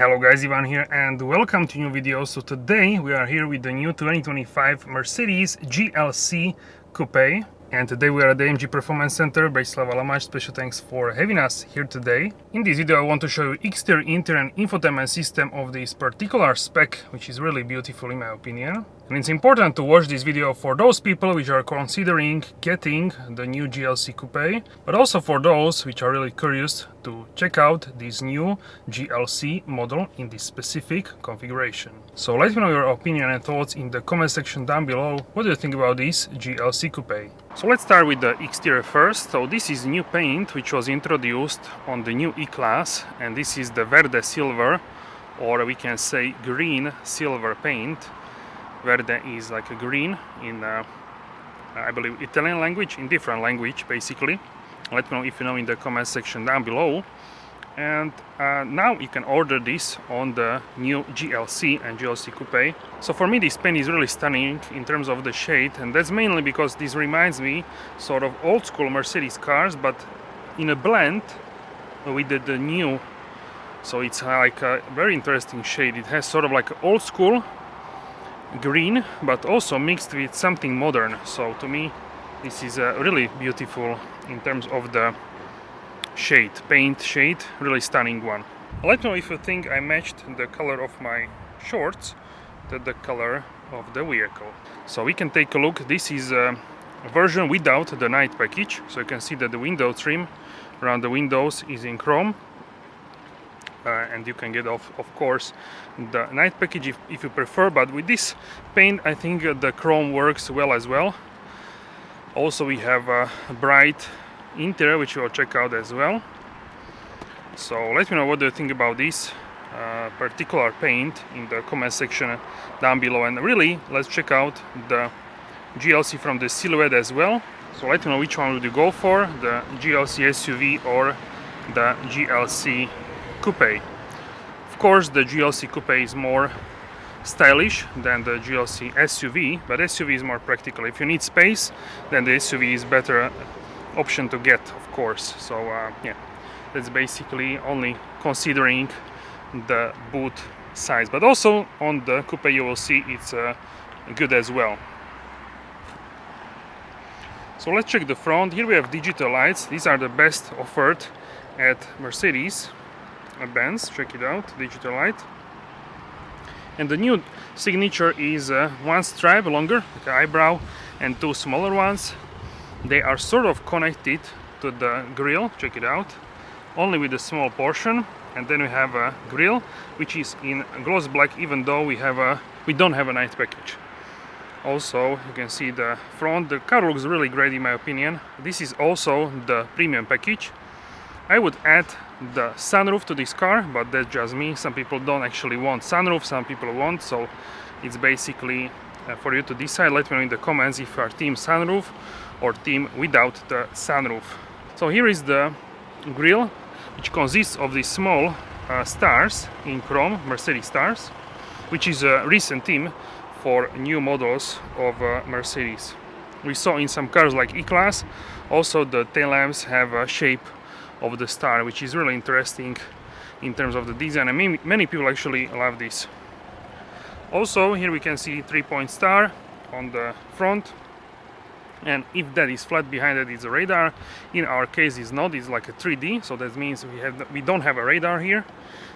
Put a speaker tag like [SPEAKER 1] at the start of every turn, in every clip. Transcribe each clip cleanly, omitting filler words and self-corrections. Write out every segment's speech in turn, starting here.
[SPEAKER 1] Hello guys, Ivan here and welcome to new video. So today we are here with the new 2025 Mercedes GLC Coupe, and today we are at the AMG Performance Center, Bratislava-Lamač. Special thanks for having us here today. In this video I want to show you exterior, interior and infotainment system of this particular spec, which is really beautiful in my opinion. And it's important to watch this video for those people which are considering getting the new GLC Coupe, but also for those which are really curious to check out this new GLC model in this specific configuration. So let me know your opinion and thoughts in the comment section down below. What do you think about this GLC Coupe? So let's start with the exterior first. So this is new paint which was introduced on the new E-Class, and this is the Verde Silver, or we can say green silver paint. Verde is like a green in I believe Italian language, in different language basically. Let me know if you know in the comment section down below. And now you can order this on the new GLC and GLC Coupe. So for me this paint is really stunning in terms of the shade, and that's mainly because this reminds me sort of old school Mercedes cars, but in a blend with the new. So it's like a very interesting shade. It has sort of like old school green, but also mixed with something modern. So to me this is really beautiful in terms of the shade, paint shade, really stunning one. Let me know if you think I matched the color of my shorts to the color of the vehicle. So we can take a look. This is a version without the night package, so you can see that the window trim around the windows is in chrome. And you can get of course the night package if you prefer, but with this paint I think the chrome works well as well. Also we have a bright interior which you will check out as well. So let me know what do you think about this particular paint in the comment section down below, and really let's check out the GLC from the silhouette as well. So let me know which one would you go for, the GLC SUV or the GLC Coupe. Of course the GLC Coupe is more stylish than the GLC SUV, but SUV is more practical. If you need space, then the SUV is better option to get, of course. So yeah, that's basically only considering the boot size, but also on the Coupe you will see it's good as well. So let's check the front. Here we have digital lights. These are the best offered at Mercedes-Benz. Check it out, digital light. And the new signature is one stripe longer, like an eyebrow, and two smaller ones. They are sort of connected to the grille. Check it out, only with a small portion. And then we have a grille which is in gloss black, even though we don't have a night package. Also you can see the front. The car looks really great in my opinion. This is also the premium package. I would add the sunroof to this car, but that's just me. Some people don't actually want sunroof, some people want, so it's basically for you to decide. Let me know in the comments if you are team sunroof or team without the sunroof. So here is the grille, which consists of these small stars in chrome, Mercedes stars, which is a recent theme for new models of Mercedes. We saw in some cars like E-Class also the tail lamps have a shape of the star, which is really interesting in terms of the design, and many people actually love this. Also here we can see 3-point star on the front, and if that is flat behind it is a radar. In our case it's not, it's like a 3D, so that means we don't have a radar here.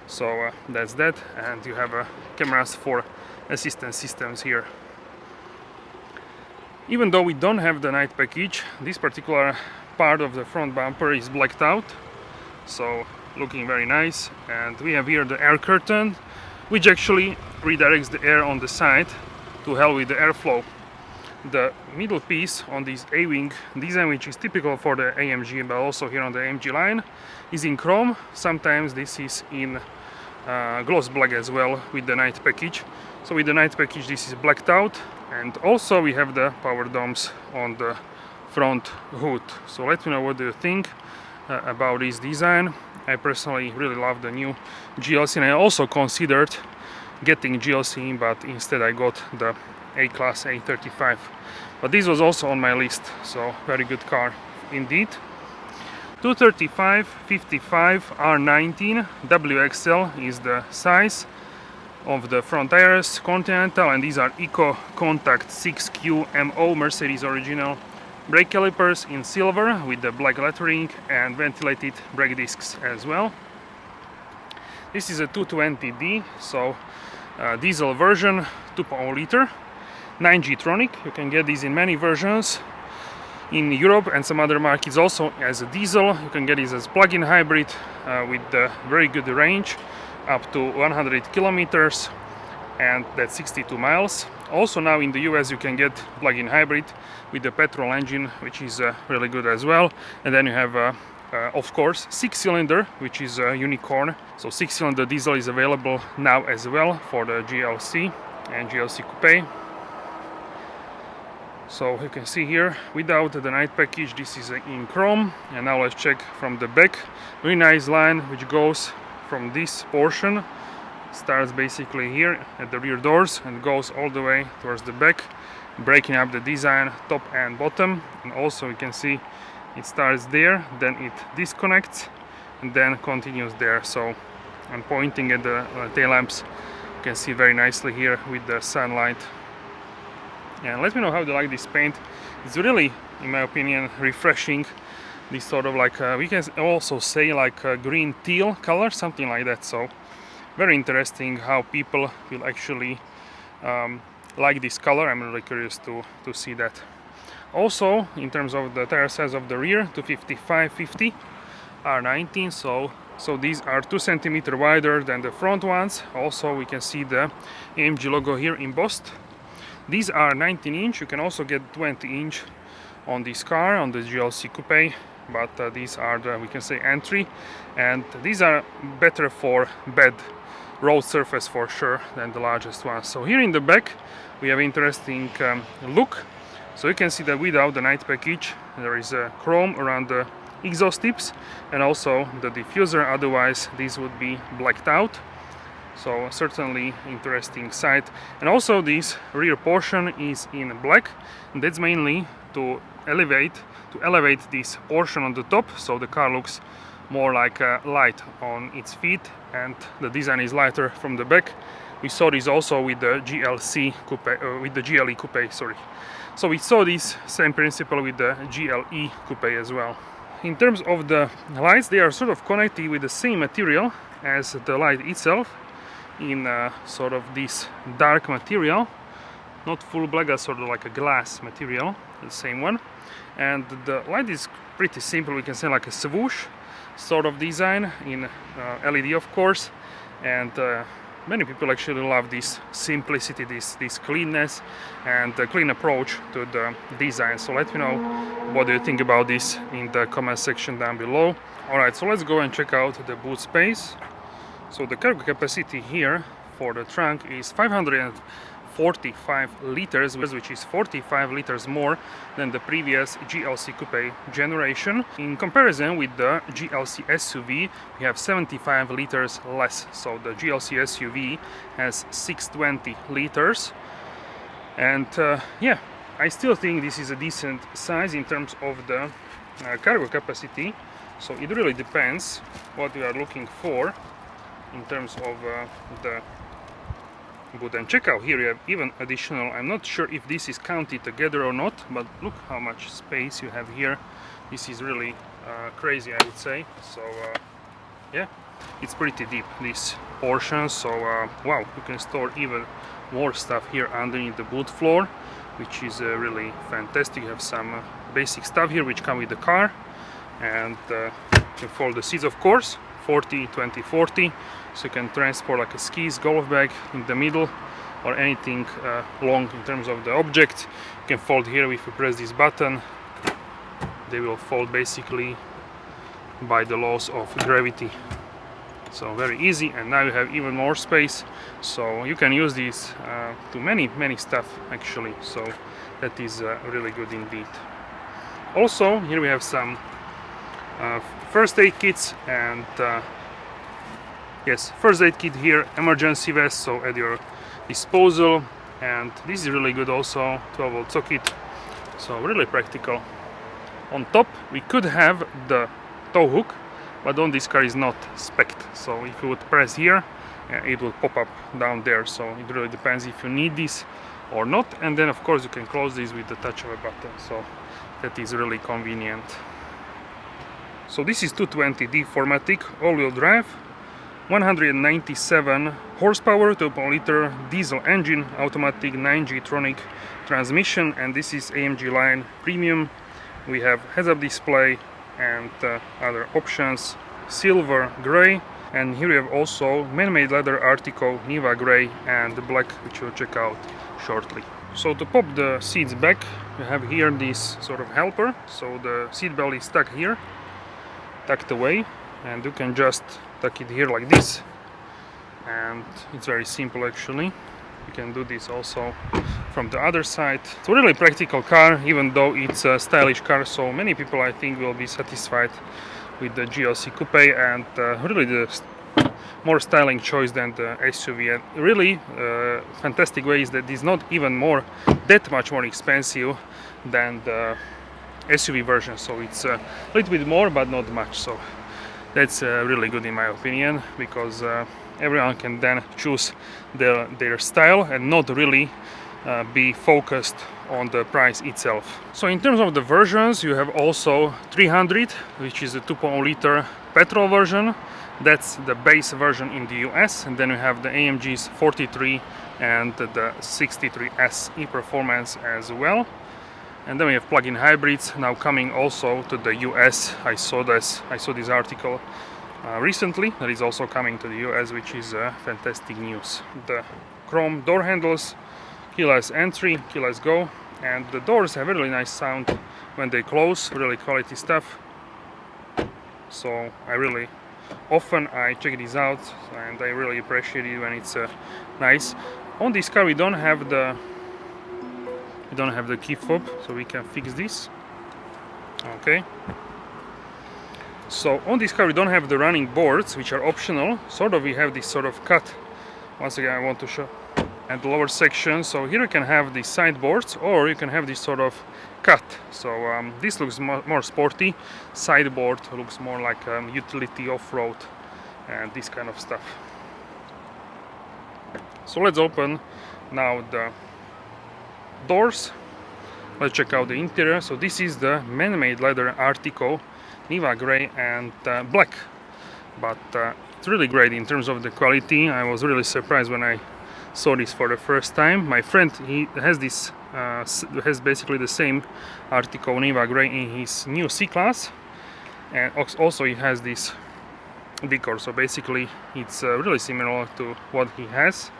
[SPEAKER 1] So that's that, and you have cameras for assistance systems here. Even though we don't have the night package, this particular part of the front bumper is blacked out, so looking very nice. And we have here the air curtain, which actually redirects the air on the side to help with the airflow. The middle piece on this A-wing design, which is typical for the AMG but also here on the AMG line, is in chrome. Sometimes this is in gloss black as well with the night package. So with the night package this is blacked out, and also we have the power domes on the front hood. So let me know what do you think about this design. I personally really love the new GLC, and I also considered getting GLC, but instead I got the A-Class A35. But this was also on my list, so very good car indeed. 235, 55, R19, WXL is the size of the front tires, Continental, and these are Eco Contact 6QMO Mercedes original brake calipers in silver with the black lettering and ventilated brake discs as well. This is a 220D, so diesel version, 2.0 liter, 9G Tronic. You can get these in many versions in Europe and some other markets also as a diesel. You can get this as plug-in hybrid with very good range, up to 100 kilometers, and that's 62 miles. Also now in the US you can get plug-in hybrid with the petrol engine, which is really good as well. And then you have of course 6-cylinder, which is a unicorn. So 6-cylinder diesel is available now as well for the GLC and GLC Coupe. So you can see here without the night package, this is in chrome. And now let's check from the back. Very nice line which goes from this portion, starts basically here at the rear doors and goes all the way towards the back, breaking up the design top and bottom. And also you can see it starts there, then it disconnects and then continues there. So I'm pointing at the tail lamps, you can see very nicely here with the sunlight. And let me know how you like this paint. It's really, in my opinion, refreshing. This sort of like we can also say like a green teal color, something like that. So very interesting how people will actually like this color. I'm really curious to see that. Also in terms of the tire size of the rear, 255/50 R19, so these are 2 centimeters wider than the front ones. Also we can see the AMG logo here embossed. These are 19-inch. You can also get 20-inch on this car, on the GLC Coupe, but these are the, we can say, entry, and these are better for bad road surface for sure than the largest ones. So here in the back we have interesting look. So you can see that without the night package there is a chrome around the exhaust tips and also the diffuser, otherwise these would be blacked out. So certainly interesting sight. And also this rear portion is in black, and that's mainly to elevate this portion on the top, so the car looks more like light on its feet and the design is lighter from the back. We saw this also with the GLC Coupe, with the GLE Coupe, sorry. So we saw this same principle with the GLE Coupe as well. In terms of the lights, they are sort of connected with the same material as the light itself, in sort of this dark material, not full black, sort of like a glass material, the same one. And the light is pretty simple, we can say like a swoosh sort of design in LED, of course. And many people actually love this simplicity, this cleanness and the clean approach to the design. So let me know what do you think about this in the comment section down below. Alright, so let's go and check out the boot space. So the cargo capacity here for the trunk is 545 liters, which is 45 liters more than the previous GLC Coupe generation. In comparison with the GLC SUV, we have 75 liters less. So the GLC SUV has 620 liters. And yeah, I still think this is a decent size in terms of the cargo capacity. So it really depends what you are looking for in terms of the boot. And check out here, you have even additional, I'm not sure if this is counted together or not, but look how much space you have here. This is really crazy, I would say. So yeah, it's pretty deep, this portion. So wow, you can store even more stuff here underneath the boot floor, which is really fantastic. You have some basic stuff here which come with the car, and you can fold the seats, of course, 40, 20, 40, so you can transport like a skis, golf bag in the middle, or anything long in terms of the object. You can fold here. If you press this button, they will fold basically by the laws of gravity. So very easy, and now you have even more space, so you can use these to many stuff actually. So that is really good indeed. Also here we have some first aid kits, and yes, first aid kit here, emergency vest, so at your disposal. And this is really good also, 12-volt socket, so really practical. On top we could have the tow hook, but on this car is not spec'd. So if you would press here, it will pop up down there. So it really depends if you need this or not. And then of course you can close this with the touch of a button. So that is really convenient. So this is 220D 4MATIC all-wheel drive, 197 horsepower, 2.0-liter diesel engine, automatic 9G-tronic transmission, and this is AMG line premium. We have heads-up display and other options, silver, gray, and here we have also man-made leather Artico, Niva gray and black, which we'll check out shortly. So to pop the seats back, we have here this sort of helper. So the seat belt is stuck here, tucked away, and you can just tuck it here like this, and it's very simple actually. You can do this also from the other side. It's a really practical car, even though it's a stylish car, so many people I think will be satisfied with the GLC Coupe, and really the more styling choice than the SUV. And really fantastic way is that it's not even that much more expensive than the SUV version, so it's a little bit more but not much. So that's really good in my opinion, because everyone can then choose their style and not really be focused on the price itself. So in terms of the versions, you have also 300, which is the 2.0-liter petrol version. That's the base version in the US, and then we have the AMG's 43 and the 63S e-Performance as well. And then we have plug-in hybrids now coming also to the US. I saw this article recently that is also coming to the US, which is fantastic news. The chrome door handles, keyless entry, keyless go, and the doors have a really nice sound when they close, really quality stuff. So I really often check this out, and I really appreciate it when it's nice. On this car we don't have the key fob, so we can fix this. Okay. So on this car we don't have the running boards, which are optional. Sort of we have this sort of cut. Once again, I want to show at the lower section. So here you can have the sideboards, or you can have this sort of cut. So this looks more sporty. Sideboard looks more like utility off-road and this kind of stuff. So let's open now the doors. Let's check out the interior. So this is the man-made leather Artico, Niva gray and black, but it's really great in terms of the quality. I was really surprised when I saw this for the first time. My friend, he has this has basically the same Artico Niva gray in his new C-Class, and also he has this decor, so basically it's really similar to what he has.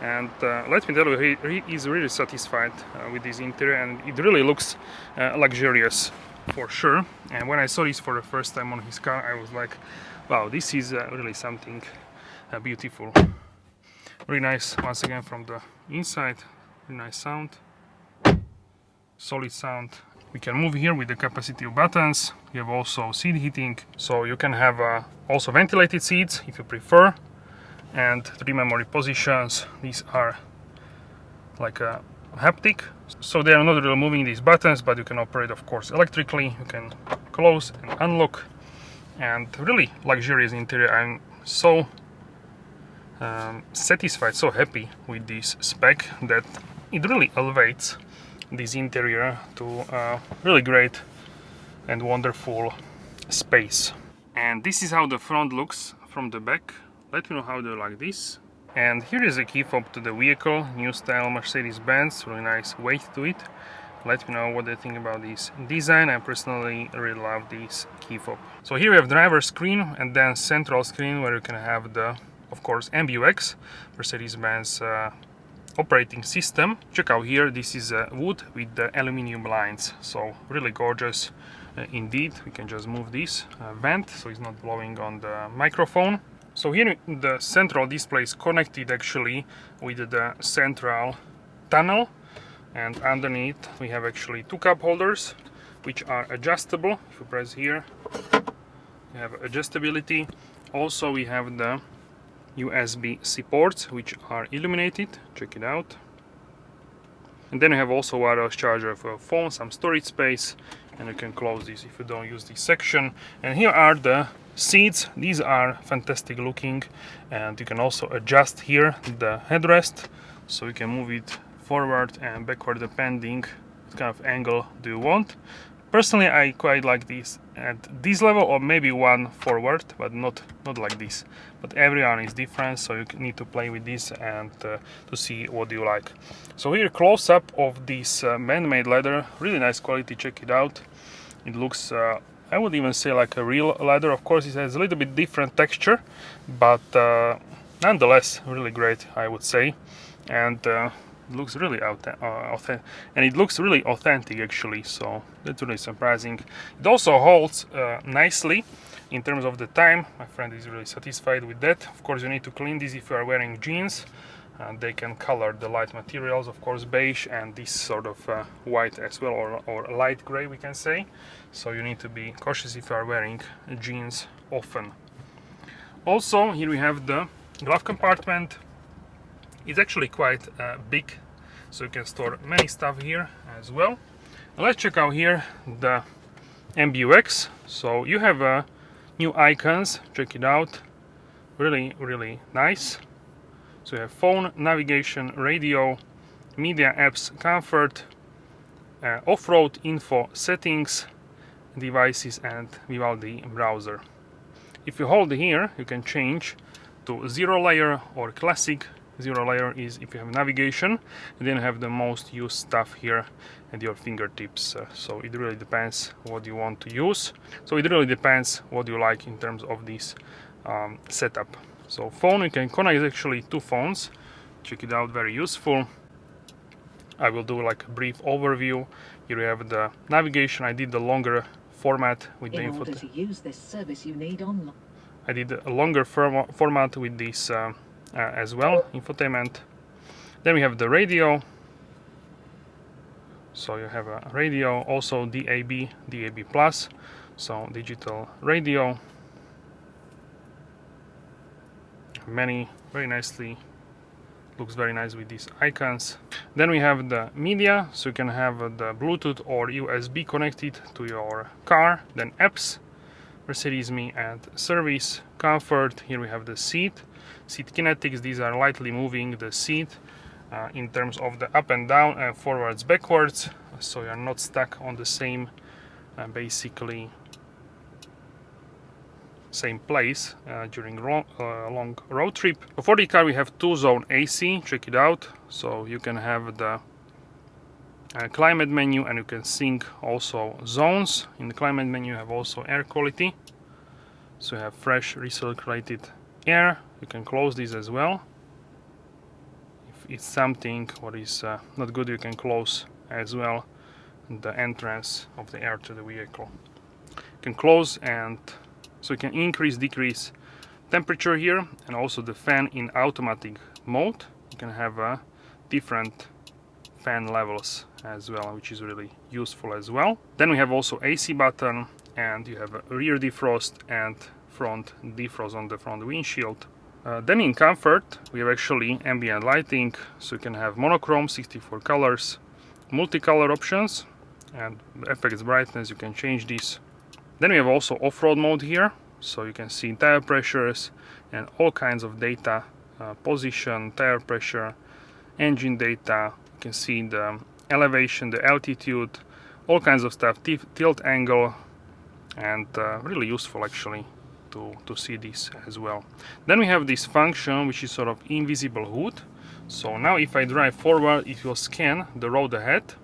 [SPEAKER 1] And let me tell you, he is really satisfied with this interior, and it really looks luxurious for sure. And when I saw this for the first time on his car, I was like, wow, this is really something beautiful. Really nice, once again from the inside, really nice sound, solid sound. We can move here with the capacitive buttons. You have also seat heating, so you can have also ventilated seats if you prefer, and 3 memory positions. These are like a haptic, so they are not really moving these buttons, but you can operate of course electrically. You can close and unlock, and really luxurious interior. I'm so satisfied, so happy with this spec that it really elevates this interior to a really great and wonderful space. And this is how the front looks from the back. Let me know how you like this. And here is a key fob to the vehicle, new style Mercedes-Benz, really nice weight to it. Let me know what you think about this design. I personally really love this key fob. So here we have driver screen and then central screen where you can have the, of course, MBUX, Mercedes-Benz operating system. Check out here, this is wood with the aluminium lines, so really gorgeous indeed. We can just move this vent so it's not blowing on the microphone. So here the central display is connected actually with the central tunnel, and underneath we have actually 2 cup holders which are adjustable. If you press here, you have adjustability. Also we have the USB-C ports which are illuminated. Check it out. And then you have also wireless charger for your phone, some storage space, and you can close this if you don't use this section. And here are the seats. These are fantastic looking, and you can also adjust here the headrest, so you can move it forward and backward depending what kind of angle do you want. Personally, I quite like this at this level, or maybe one forward, but not like this. But everyone is different, so you need to play with this and to see what you like. So here, close up of this man-made leather, really nice quality. Check it out. It looks, I would even say, like a real leather. Of course, it has a little bit different texture, but nonetheless, really great, I would say. And it looks really authentic, and it looks really authentic actually, so that's really surprising. It also holds nicely in terms of the time. My friend is really satisfied with that. Of course, you need to clean this if you are wearing jeans, and they can color the light materials, of course beige and this sort of white as well, or light gray we can say. So you need to be cautious if you are wearing jeans often. Also, here we have the glove compartment. It's actually quite big, so you can store many stuff here as well. And let's check out here the MBUX. So you have new icons, check it out, really nice. So you have phone, navigation, radio, media, apps, comfort, off-road info, settings, devices, and Vivaldi browser. If you hold here, you can change to 0 layer or classic. 0 layer is if you have navigation, and then you have the most used stuff here at your fingertips. So it really depends what you want to use. So it really depends what you like in terms of this setup. So phone, you can connect actually 2 phones. Check it out, very useful. I will do like a brief overview. Here we have the navigation. I did the longer format with the info. To use this service, you need online. I did a longer format with this as well, infotainment. Then we have the radio. So you have a radio, also DAB, DAB+, so digital radio. Many, very nicely, looks very nice with these icons. Then we have the media, so you can have the Bluetooth or USB connected to your car. Then apps, Mercedes-Me and service, comfort. Here we have the seat kinetics. These are lightly moving the seat in terms of the up and down and forwards, backwards, so you're not stuck on the same basically same place during long road trip. For the car we have 2-zone AC, check it out. So you can have the climate menu, and you can sync also zones. In the climate menu you have also air quality, so you have fresh recirculated air. You can close this as well. If it's something what is not good, you can close as well the entrance of the air to the vehicle. You can close, and so you can increase, decrease temperature here, and also the fan in automatic mode. You can have different fan levels as well, which is really useful as well. Then we have also AC button, and you have a rear defrost and front defrost on the front windshield. Then in comfort we have actually ambient lighting, so you can have monochrome, 64 colors, multicolor options, and effects brightness, you can change this. Then we have also off-road mode here, so you can see tire pressures and all kinds of data, position, tire pressure, engine data. You can see the elevation, the altitude, all kinds of stuff, tilt angle, and really useful actually to see this as well. Then we have this function which is sort of invisible hood. So now if I drive forward, it will scan the road ahead,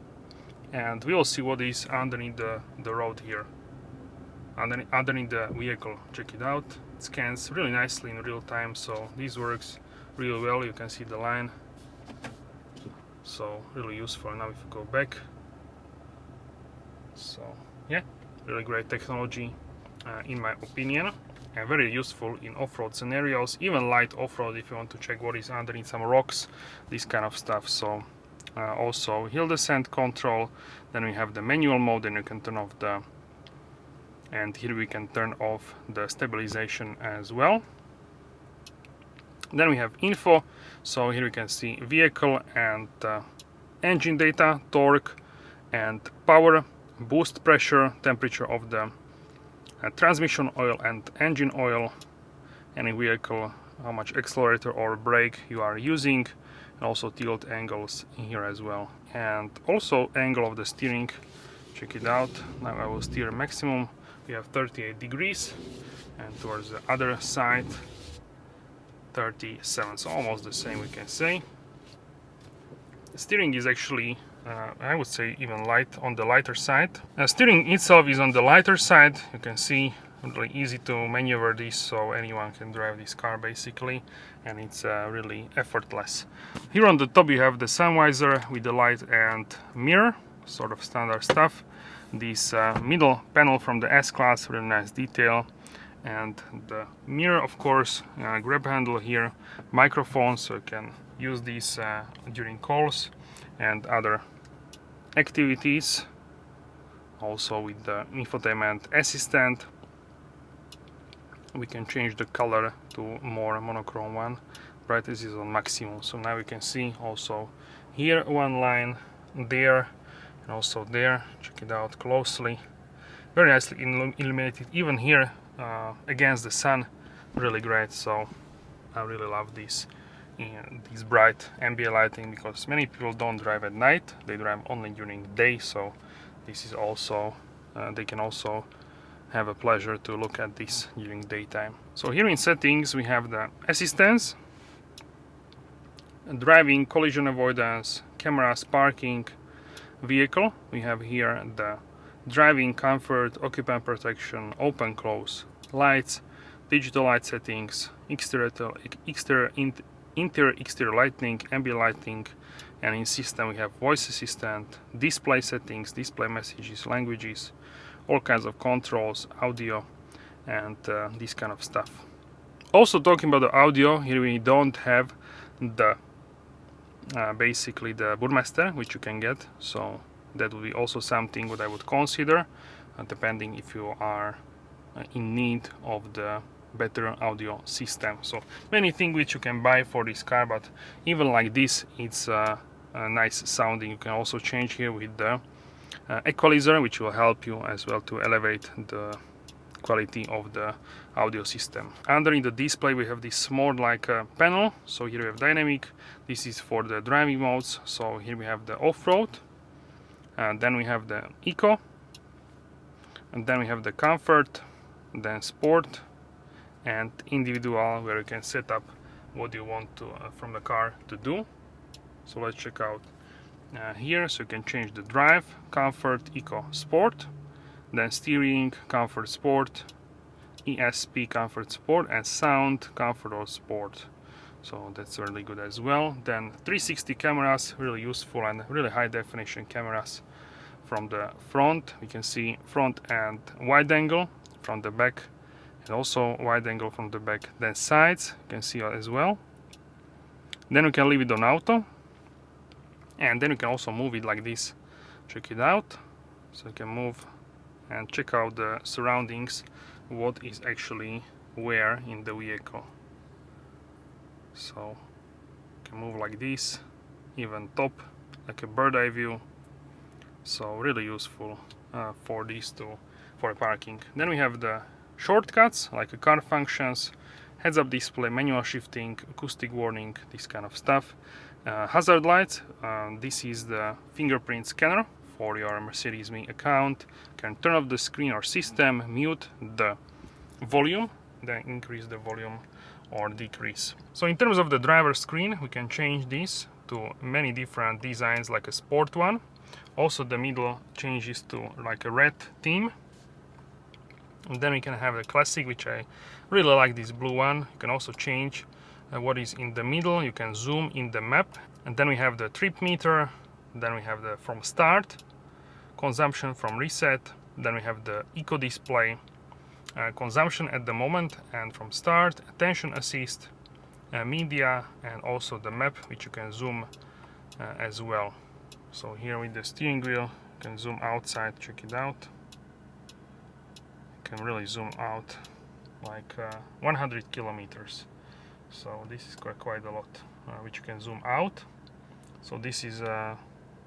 [SPEAKER 1] and we will see what is underneath the road here, underneath the vehicle. Check it out. It scans really nicely in real time, so this works really well. You can see the line, so really useful. Now if you go back, so yeah, really great technology in my opinion, and very useful in off-road scenarios, even light off-road if you want to check what is underneath some rocks, this kind of stuff. So also hill descent control. Then we have the manual mode, and you can turn off the, and here we can turn off the stabilization as well. Then we have info, so here we can see vehicle and engine data, torque and power, boost pressure, temperature of the transmission oil and engine oil, any vehicle, how much accelerator or brake you are using, and also tilt angles here as well, and also angle of the steering. Check it out. Now I will steer maximum. We have 38 degrees, and towards the other side 37, so almost the same, we can say. The steering is actually I would say even on the lighter side. Steering itself is on the lighter side. You can see really easy to maneuver this, so anyone can drive this car basically, and it's really effortless. Here on the top you have the sun visor with the light and mirror, sort of standard stuff. This middle panel from the S-Class, really nice detail, and the mirror, of course, grab handle here, microphone, so you can use these during calls and other activities. Also with the infotainment assistant, we can change the color to more monochrome one. Brightness is on maximum, so now we can see also here one line, there, and also there. Check it out closely. Very nicely illuminated, even here against the sun, really great. So I really love this bright ambient lighting, because many people don't drive at night, they drive only during the day, so this is also they can also have a pleasure to look at this during daytime. So here in settings we have the assistance, driving, collision avoidance, cameras, parking, vehicle. We have here the driving, comfort, occupant protection, open, close, lights, digital light settings, interior, exterior lighting, ambient lighting, and in system we have voice assistant, display settings, display messages, languages, all kinds of controls, audio, and this kind of stuff. Also talking about the audio, here we don't have the basically the Burmester, which you can get, so that would be also something what I would consider, depending if you are in need of the better audio system. So many things which you can buy for this car, but even like this, it's nice sounding. You can also change here with the equalizer, which will help you as well to elevate the quality of the audio system. Under in the display we have this more like a panel. So here we have dynamic. This is for the driving modes. So here we have the off-road, and then we have the eco, and then we have the comfort, then sport, and individual, where you can set up what you want to from the car to do. So let's check out here. So you can change the drive, comfort, eco, sport, then steering, comfort, sport, ESP, comfort, sport, and sound, comfort or sport. So that's really good as well. Then 360 cameras, really useful, and really high definition cameras from the front. We can see front and wide angle from the back, and also wide angle from the back. Then sides, you can see as well. Then we can leave it on auto, and then you can also move it like this. Check it out. So you can move and check out the surroundings, what is actually where in the vehicle. So you can move like this, even top, like a bird eye view. So really useful for these two, for parking. Then we have the shortcuts, like car functions, heads-up display, manual shifting, acoustic warning, this kind of stuff. Hazard lights, this is the fingerprint scanner for your Mercedes-Me account. You can turn off the screen or system, mute the volume, then increase the volume or decrease. So in terms of the driver screen, we can change this to many different designs, like a sport one. Also the middle changes to like a red theme. And then we can have the classic, which I really like, this blue one. You can also change what is in the middle. You can zoom in the map. And then we have the trip meter. Then we have the from start, consumption from reset. Then we have the eco display, consumption at the moment and from start, attention assist, media, and also the map, which you can zoom as well. So here with the steering wheel, you can zoom outside, check it out. You can really zoom out like 100 kilometers. So this is quite a lot, which you can zoom out. So this is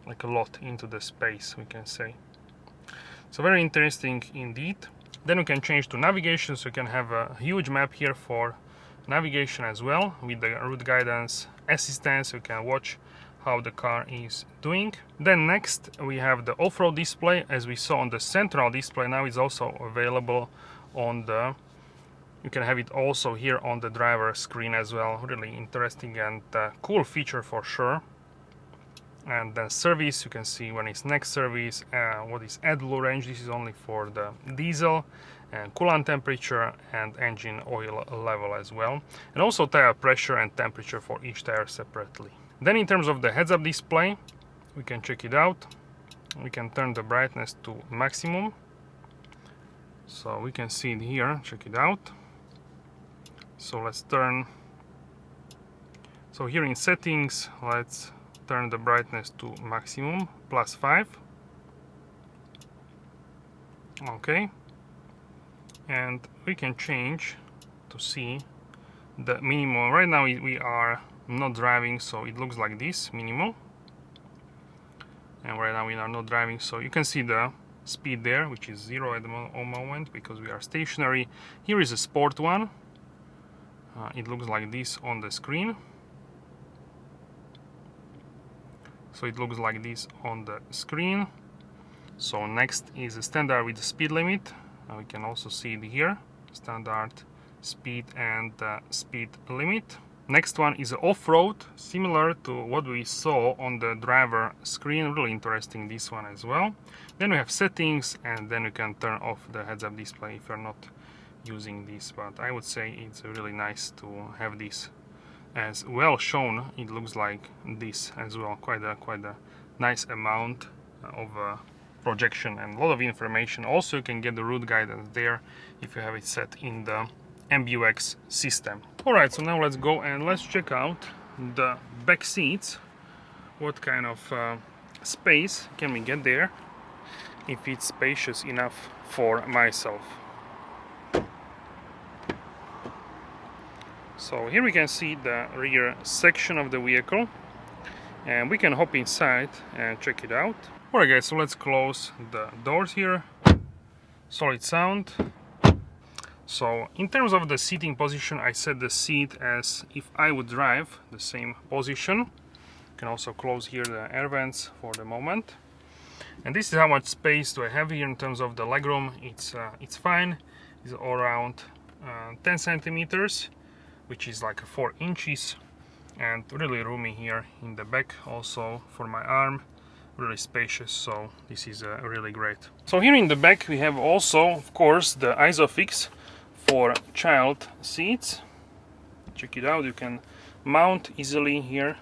[SPEAKER 1] like a lot into the space, we can say. So very interesting indeed. Then we can change to navigation, so you can have a huge map here for navigation as well, with the route guidance assistance. You can watch how the car is doing. Then next we have the off-road display. As we saw on the central display, now it's also available on the, you can have it also here on the driver screen as well. Really interesting and cool feature for sure. And then service, you can see when it's next service, what is AdBlue range. This is only for the diesel, and coolant temperature and engine oil level as well, and also tire pressure and temperature for each tire separately. Then in terms of the heads-up display, we can check it out. We can turn the brightness to maximum, so we can see it here. Check it out. So let's turn, so here in settings, let's turn the brightness to maximum, +5. Okay, and we can change to see the minimum. Right now we are not driving, so it looks like this, minimal. And right now we are not driving, so you can see the speed there, which is 0 at the moment because we are stationary. Here is a sport one. It looks like this on the screen. So it looks like this on the screen. So next is a standard with the speed limit. We can also see it here, standard speed and speed limit. Next one is off-road, similar to what we saw on the driver screen. Really interesting, this one as well. Then we have settings, and then you can turn off the heads-up display if you're not using this. But I would say it's really nice to have this as well shown. It looks like this as well, quite a nice amount of projection and a lot of information. Also you can get the route guidance there if you have it set in the MBUX system. Alright, so now let's go and let's check out the back seats. What kind of space can we get there, if it's spacious enough for myself. So here we can see the rear section of the vehicle, and we can hop inside and check it out. Alright guys, so let's close the doors here. Solid sound. So in terms of the seating position, I set the seat as if I would drive, the same position. You can also close here the air vents for the moment. And this is how much space do I have here in terms of the legroom. It's fine. It's all around 10 centimeters. Which is like 4 inches, and really roomy here in the back, also for my arm, really spacious, so this is really great. So here in the back we have also, of course, the ISOFIX for child seats. Check it out, you can mount easily here,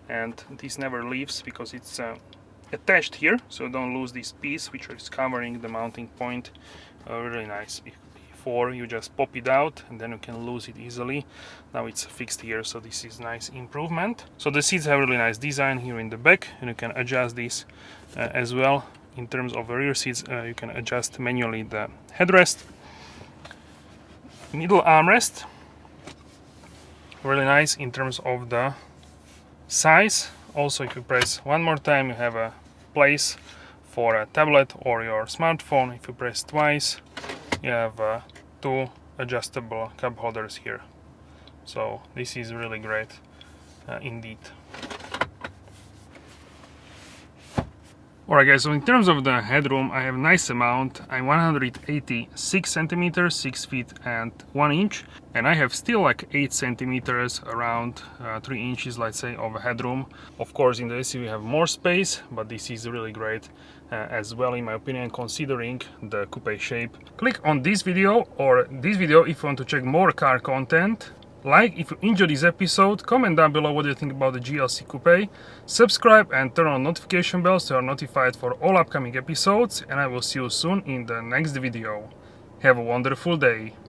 [SPEAKER 1] and this never leaves because it's attached here, so don't lose this piece which is covering the mounting point. Really nice. Before you just pop it out and then you can lose it easily. Now it's fixed here, so this is nice improvement. So the seats have really nice design here in the back, and you can adjust this as well. In terms of the rear seats, you can adjust manually the headrest. Middle armrest, really nice in terms of the size. Also, if you press one more time, you have a place for a tablet or your smartphone. If you press twice, you have 2 adjustable cup holders here. So this is really great indeed. Alright guys, so in terms of the headroom, I have a nice amount. I'm 186 centimeters, 6 feet and 1 inch, and I have still like 8 centimeters, around 3 inches, let's say, of headroom. Of course, in the SUV we have more space, but this is really great as well, in my opinion, considering the coupe shape. Click on this video or this video if you want to check more car content. Like if you enjoyed this episode, comment down below what you think about the GLC Coupe, subscribe and turn on notification bell so you are notified for all upcoming episodes, and I will see you soon in the next video. Have a wonderful day!